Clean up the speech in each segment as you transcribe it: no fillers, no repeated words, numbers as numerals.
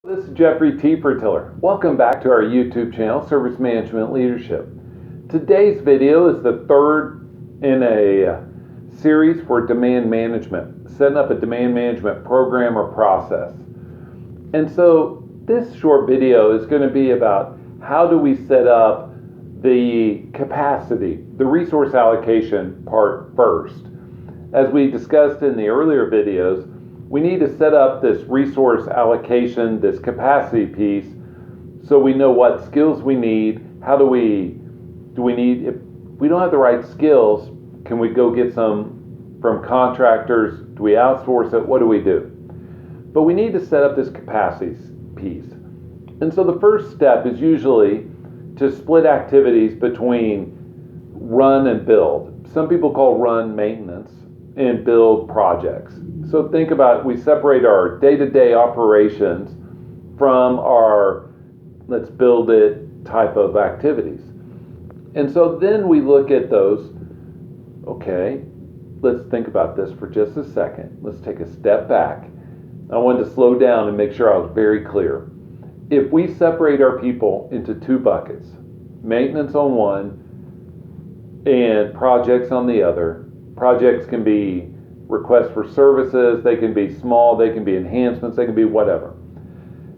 This is Jeffrey T. Fertiller. Welcome back to our YouTube channel, Service Management Leadership. Today's video is the third in a series for demand management, setting up a demand management program or process. And so this short video is going to be about how do we set up the capacity, the resource allocation part first. As we discussed in the earlier videos, we need to set up this resource allocation, this capacity piece, so we know what skills we need. Do we need, if we don't have the right skills, can we go get some from contractors? Do we outsource it? What do we do? But we need to set up this capacity piece. And so the first step is usually to split activities between run and build. Some people call run maintenance and build projects. So think about, we separate our day-to-day operations from our let's build it type of activities. And so then we look at those, okay, let's think about this for just a second. Let's take a step back. I wanted to slow down and make sure I was very clear. If we separate our people into two buckets, maintenance on one and projects on the other, projects can be requests for services, they can be small, they can be enhancements, they can be whatever.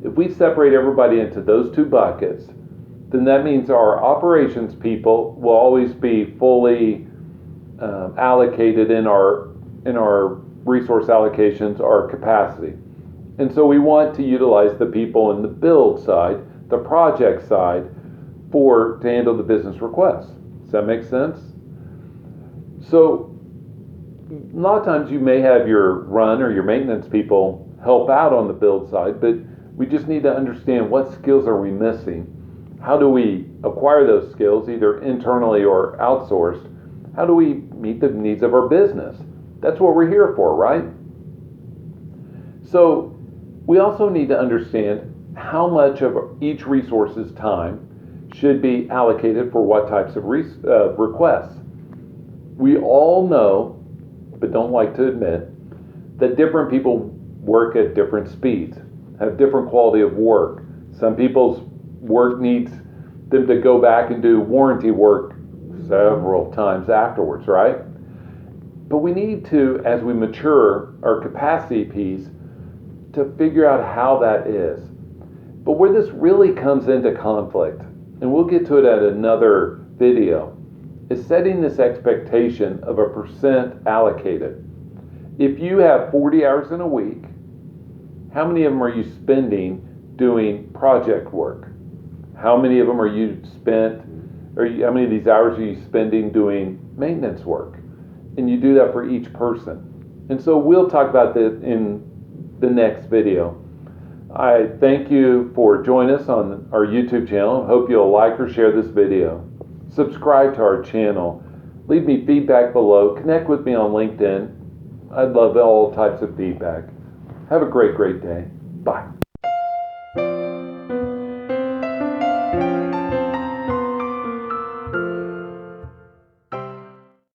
If we separate everybody into those two buckets, then that means our operations people will always be fully allocated in our resource allocations, our capacity. And so we want to utilize the people in the build side, the project side, to handle the business requests. Does that make sense? So a lot of times you may have your run or your maintenance people help out on the build side, but we just need to understand what skills are we missing. How do we acquire those skills, either internally or outsourced? How do we meet the needs of our business? That's what we're here for, right? So we also need to understand how much of each resource's time should be allocated for what types of requests. We all know, but don't like to admit, that different people work at different speeds, have different quality of work. Some people's work needs them to go back and do warranty work several times afterwards, right? But we need to, as we mature our capacity piece, to figure out how that is. But where this really comes into conflict, and we'll get to it at another video, is setting this expectation of a percent allocated. If you have 40 hours in a week, how many of them are you spending doing project work? How many of them are you how many of these hours are you spending doing maintenance work? And you do that for each person. And so we'll talk about that in the next video. I thank you for joining us on our YouTube channel. Hope you'll like or share this video. Subscribe to our channel. Leave me feedback below. Connect with me on LinkedIn. I'd love all types of feedback. Have a great day. Bye.